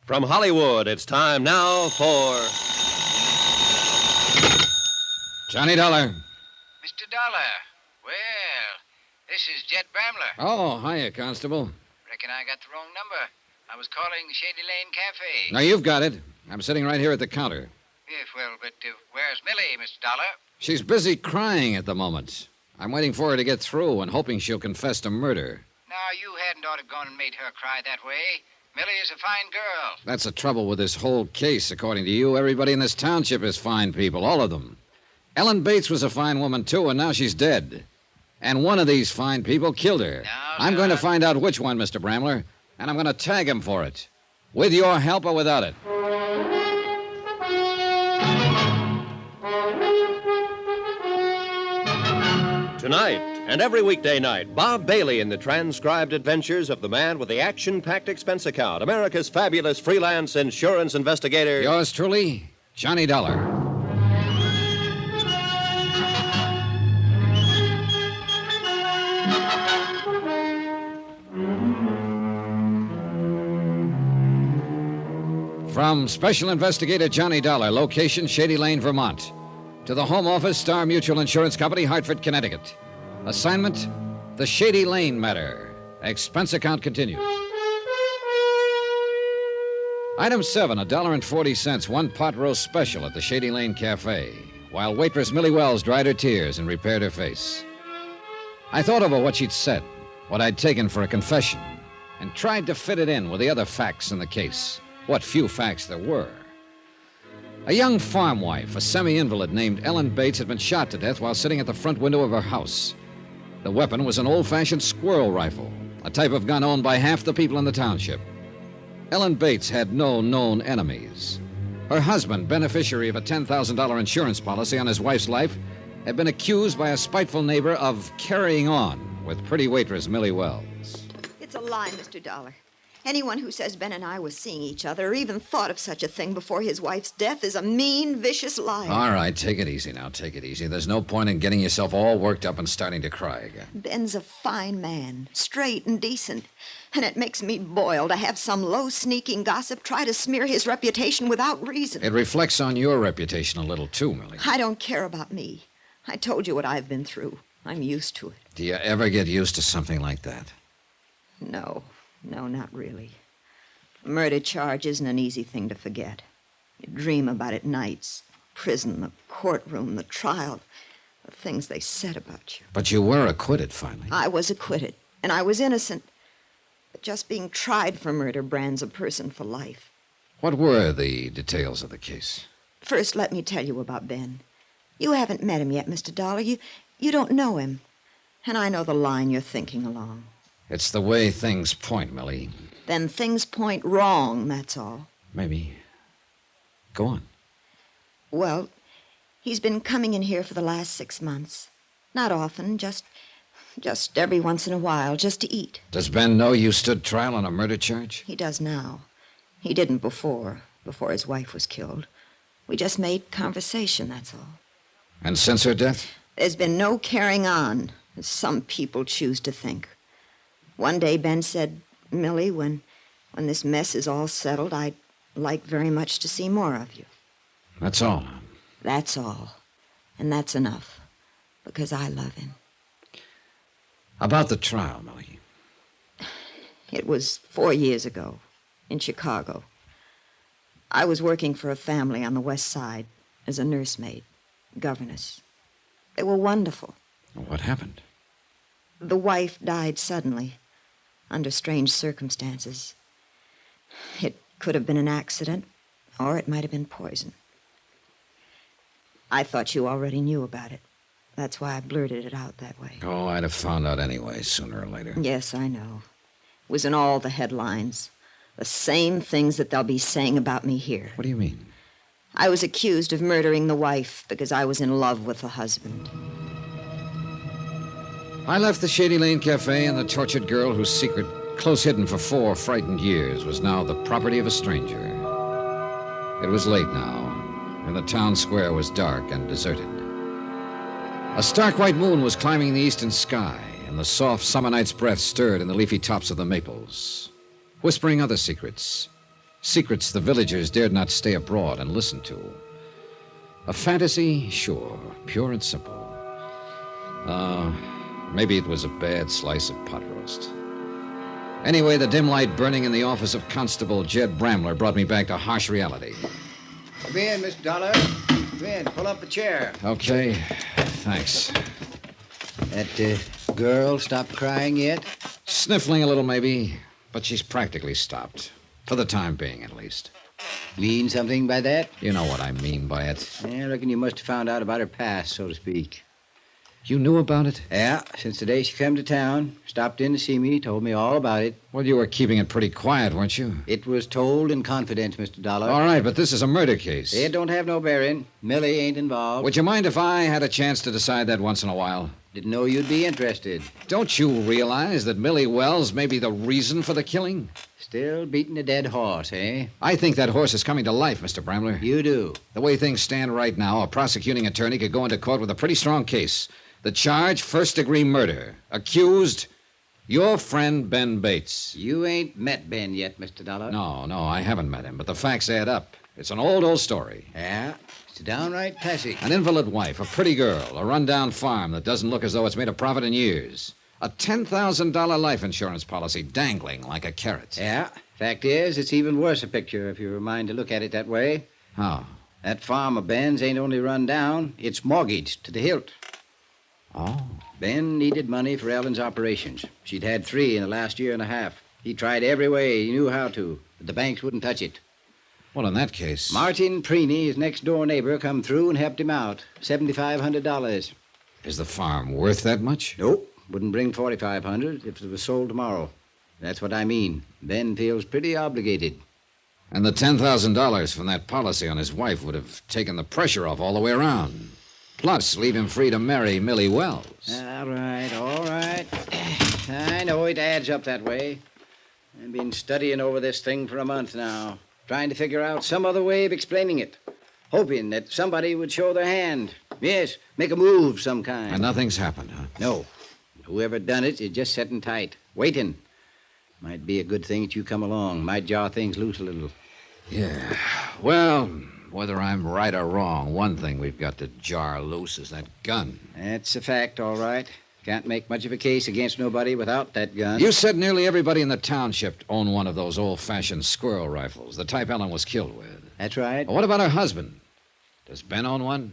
From Hollywood, it's time now for... Johnny Dollar. Mr. Dollar. Well, this is Jed Bramler. Oh, hiya, Constable. Reckon I got the wrong number. I was calling Shady Lane Cafe. Now, you've got it. I'm sitting right here at the counter. Yes, well, but where's Millie, Mr. Dollar? She's busy crying at the moment. I'm waiting for her to get through and hoping she'll confess to murder. Now, you hadn't ought to gone and made her cry that way. Millie is a fine girl. That's the trouble with this whole case. According to you, everybody in this township is fine people, all of them. Ellen Bates was a fine woman, too, and now she's dead. And one of these fine people killed her. I'm going to find out which one, Mr. Bramler, and I'm going to tag him for it. With your help or without it. Tonight, and every weekday night, Bob Bailey in the transcribed adventures of the man with the action-packed expense account, America's fabulous freelance insurance investigator. Yours truly, Johnny Dollar. From Special Investigator Johnny Dollar, location Shady Lane, Vermont. To the Home Office, Star Mutual Insurance Company, Hartford, Connecticut. Assignment, the Shady Lane matter. Expense account continued. Item 7, $1.40, one pot roast special at the Shady Lane Cafe, while waitress Millie Wells dried her tears and repaired her face. I thought over what she'd said, what I'd taken for a confession, and tried to fit it in with the other facts in the case, what few facts there were. A young farm wife, a semi-invalid named Ellen Bates, had been shot to death while sitting at the front window of her house. The weapon was an old-fashioned squirrel rifle, a type of gun owned by half the people in the township. Ellen Bates had no known enemies. Her husband, beneficiary of a $10,000 insurance policy on his wife's life, had been accused by a spiteful neighbor of carrying on with pretty waitress Millie Wells. It's a lie, Mr. Dollar. Anyone who says Ben and I were seeing each other or even thought of such a thing before his wife's death is a mean, vicious liar. All right, take it easy now, take it easy. There's no point in getting yourself all worked up and starting to cry again. Ben's a fine man, straight and decent. And it makes me boil to have some low, sneaking gossip try to smear his reputation without reason. It reflects on your reputation a little, too, Millie. I don't care about me. I told you what I've been through. I'm used to it. Do you ever get used to something like that? No, not really. A murder charge isn't an easy thing to forget. You dream about it nights. Prison, the courtroom, the trial, the things they said about you. But you were acquitted, finally. I was acquitted, and I was innocent. But just being tried for murder brands a person for life. What were the details of the case? First, let me tell you about Ben. You haven't met him yet, Mr. Dollar. You don't know him. And I know the line you're thinking along. It's the way things point, Millie. Then things point wrong, that's all. Maybe. Go on. Well, he's been coming in here for the last 6 months. Not often, just every once in a while, just to eat. Does Ben know you stood trial on a murder charge? He does now. He didn't before his wife was killed. We just made conversation, that's all. And since her death? There's been no carrying on, as some people choose to think. One day Ben said, Millie, when this mess is all settled, I'd like very much to see more of you. That's all. That's all. And that's enough. Because I love him. About the trial, Millie. It was 4 years ago, in Chicago. I was working for a family on the West Side as a nursemaid, governess. They were wonderful. What happened? The wife died suddenly, under strange circumstances. It could have been an accident, or it might have been poison. I thought you already knew about it. That's why I blurted it out that way. Oh, I'd have found out anyway, sooner or later. Yes, I know. It was in all the headlines. The same things that they'll be saying about me here. What do you mean? I was accused of murdering the wife because I was in love with the husband. I left the Shady Lane Cafe, and the tortured girl whose secret, close hidden for 4 frightened years, was now the property of a stranger. It was late now, and the town square was dark and deserted. A stark white moon was climbing the eastern sky, and the soft summer night's breath stirred in the leafy tops of the maples, whispering other secrets Secrets the villagers dared not stay abroad and listen to. A fantasy? Sure. Pure and simple. Maybe it was a bad slice of pot roast. Anyway, the dim light burning in the office of Constable Jed Bramler brought me back to harsh reality. Come in, Mr. Dollar. Come in, pull up a chair. Okay, thanks. That girl stopped crying yet? Sniffling a little, maybe, but she's practically stopped. For the time being, at least. Mean something by that? You know what I mean by it. I reckon you must have found out about her past, so to speak. You knew about it? Yeah, since the day she came to town, stopped in to see me, told me all about it. Well, you were keeping it pretty quiet, weren't you? It was told in confidence, Mr. Dollar. All right, but this is a murder case. It don't have no bearing. Millie ain't involved. Would you mind if I had a chance to decide that once in a while? Didn't know you'd be interested. Don't you realize that Millie Wells may be the reason for the killing? Still beating a dead horse, eh? I think that horse is coming to life, Mr. Bramler. You do. The way things stand right now, a prosecuting attorney could go into court with a pretty strong case. The charge, first-degree murder. Accused, your friend Ben Bates. You ain't met Ben yet, Mr. Dollar. No, I haven't met him, but the facts add up. It's an old story. Yeah, it's downright classic. An invalid wife, a pretty girl, a rundown farm that doesn't look as though it's made a profit in years. A $10,000 life insurance policy dangling like a carrot. Yeah, fact is, it's even worse a picture if you're a mind to look at it that way. How? That farm of Ben's ain't only run down, it's mortgaged to the hilt. Oh. Ben needed money for Ellen's operations. She'd had 3 in the last year and a half. He tried every way he knew how to, but the banks wouldn't touch it. Well, in that case... Martin Preeny, his next-door neighbor, come through and helped him out. $7,500. Is the farm worth that much? Nope. Wouldn't bring $4,500 if it was sold tomorrow. That's what I mean. Ben feels pretty obligated. And the $10,000 from that policy on his wife would have taken the pressure off all the way around. Plus, leave him free to marry Millie Wells. All right. I know it adds up that way. I've been studying over this thing for a month now, trying to figure out some other way of explaining it, hoping that somebody would show their hand. Yes, make a move of some kind. And nothing's happened, huh? No. Whoever done it is just sitting tight, waiting. Might be a good thing that you come along. Might jar things loose a little. Yeah. Well, whether I'm right or wrong, one thing we've got to jar loose is that gun. That's a fact, all right. Can't make much of a case against nobody without that gun. You said nearly everybody in the township owned one of those old-fashioned squirrel rifles, the type Ellen was killed with. That's right. Well, what about her husband? Does Ben own one?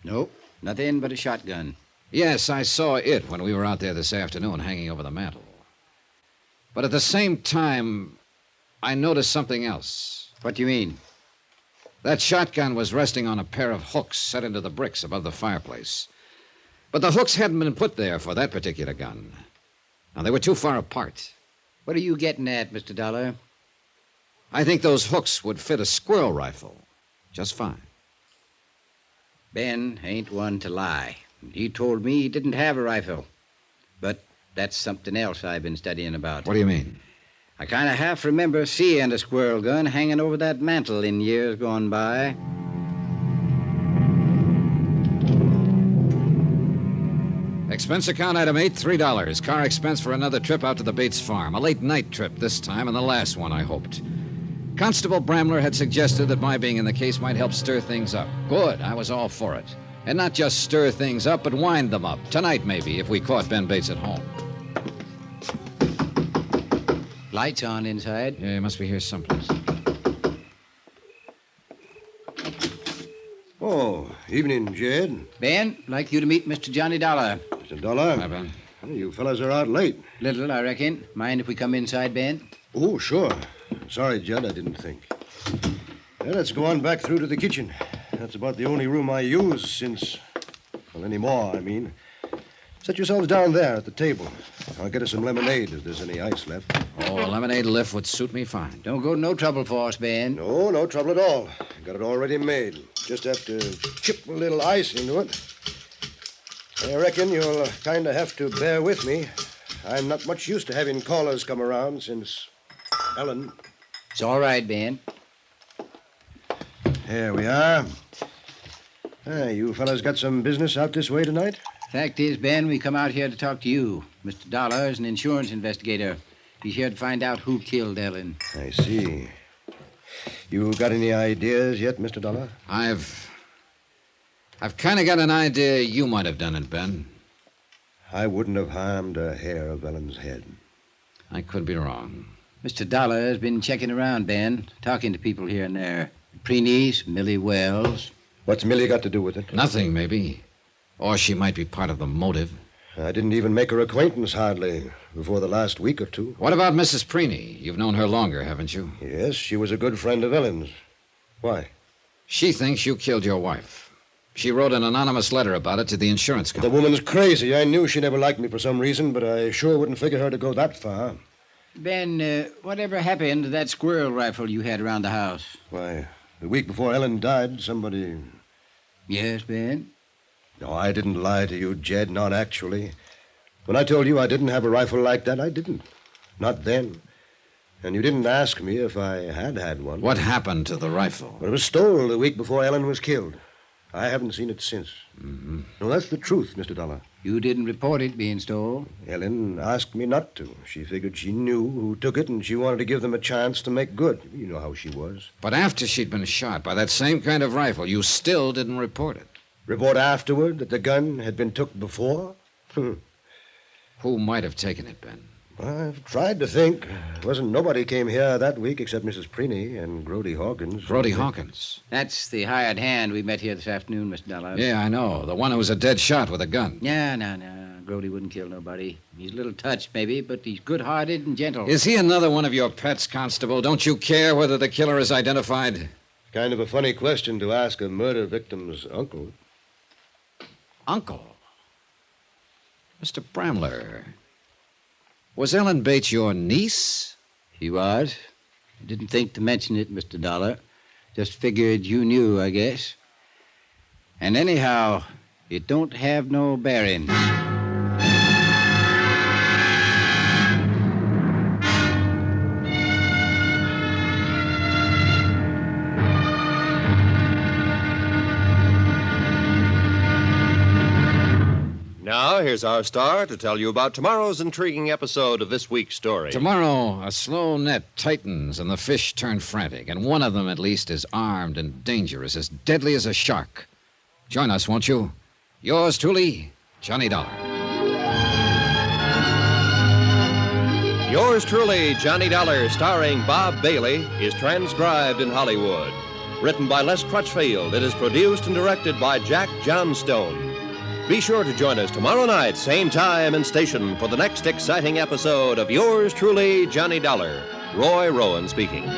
Nope. Nothing but a shotgun. Yes, I saw it when we were out there this afternoon hanging over the mantel. But at the same time, I noticed something else. What do you mean? That shotgun was resting on a pair of hooks set into the bricks above the fireplace. But the hooks hadn't been put there for that particular gun. Now, they were too far apart. What are you getting at, Mr. Dollar? I think those hooks would fit a squirrel rifle just fine. Ben ain't one to lie. He told me he didn't have a rifle. But that's something else I've been studying about. What do you mean? I kind of half remember seeing a squirrel gun hanging over that mantel in years gone by. Expense account item 8, $3. Car expense for another trip out to the Bates farm. A late night trip this time, and the last one, I hoped. Constable Bramler had suggested that my being in the case might help stir things up. Good, I was all for it. And not just stir things up, but wind them up. Tonight, maybe, if we caught Ben Bates at home. Lights on inside. Yeah, he must be here someplace. Oh, evening, Jed. Ben, like you to meet Mr. Johnny Dollar. Mr. Dollar. Hi, Ben. You fellas are out late. Little, I reckon. Mind if we come inside, Ben? Oh, sure. Sorry, Jed, I didn't think. Well, let's go on back through to the kitchen. That's about the only room I use since... Well, anymore, I mean. Set yourselves down there at the table. I'll get us some lemonade if there's any ice left. Oh, a lemonade lift would suit me fine. Don't go to no trouble for us, Ben. No trouble at all. Got it already made. Just have to chip a little ice into it. I reckon you'll kind of have to bear with me. I'm not much used to having callers come around since Ellen. It's all right, Ben. Here we are. You fellas got some business out this way tonight? Fact is, Ben, we come out here to talk to you. Mr. Dollar is an insurance investigator. He's here to find out who killed Ellen. I see. You got any ideas yet, Mr. Dollar? I've kind of got an idea you might have done it, Ben. I wouldn't have harmed a hair of Ellen's head. I could be wrong. Mr. Dollar has been checking around, Ben, talking to people here and there. Pre-niece, Millie Wells. What's Millie got to do with it? Nothing, maybe. Or she might be part of the motive. I didn't even make her acquaintance, hardly, before the last week or two. What about Mrs. Preeny? You've known her longer, haven't you? Yes, she was a good friend of Ellen's. Why? She thinks you killed your wife. She wrote an anonymous letter about it to the insurance The company. woman's crazy. I knew she never liked me for some reason, but I sure wouldn't figure her to go that far. Ben, whatever happened to that squirrel rifle you had around the house? Why, the week before Ellen died, somebody... Yes, Ben? No, I didn't lie to you, Jed, not actually. When I told you I didn't have a rifle like that, I didn't. Not then. And you didn't ask me if I had one. What happened to the rifle? Well, it was stolen the week before Ellen was killed. I haven't seen it since. Mm-hmm. No, that's the truth, Mr. Dollar. You didn't report it being stolen? Ellen asked me not to. She figured she knew who took it, and she wanted to give them a chance to make good. You know how she was. But after she'd been shot by that same kind of rifle, you still didn't report it. Report afterward that the gun had been took before? Who might have taken it, Ben? I've tried to think. Wasn't nobody came here that week except Mrs. Preeny and Grody Hawkins. Grody Hawkins. That's the hired hand we met here this afternoon, Mr. Dollar. Yeah, I know. The one who was a dead shot with a gun. No. Grody wouldn't kill nobody. He's a little touched, maybe, but he's good-hearted and gentle. Is he another one of your pets, Constable? Don't you care whether the killer is identified? Kind of a funny question to ask a murder victim's uncle. Uncle? Mr. Bramler, was Ellen Bates your niece? He was. I didn't think to mention it, Mr. Dollar. Just figured you knew, I guess. And anyhow, it don't have no bearing. Now, here's our star to tell you about tomorrow's intriguing episode of this week's story. Tomorrow, a slow net tightens and the fish turn frantic, and one of them, at least, is armed and dangerous, as deadly as a shark. Join us, won't you? Yours truly, Johnny Dollar. Yours truly, Johnny Dollar, starring Bob Bailey, is transcribed in Hollywood. Written by Les Crutchfield, it is produced and directed by Jack Johnstone. Be sure to join us tomorrow night, same time and station, for the next exciting episode of Yours truly, Johnny Dollar. Roy Rowan speaking.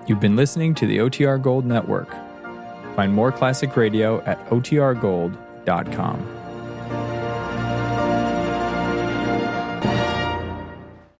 You've been listening to the OTR Gold Network. Find more classic radio at otrgold.com.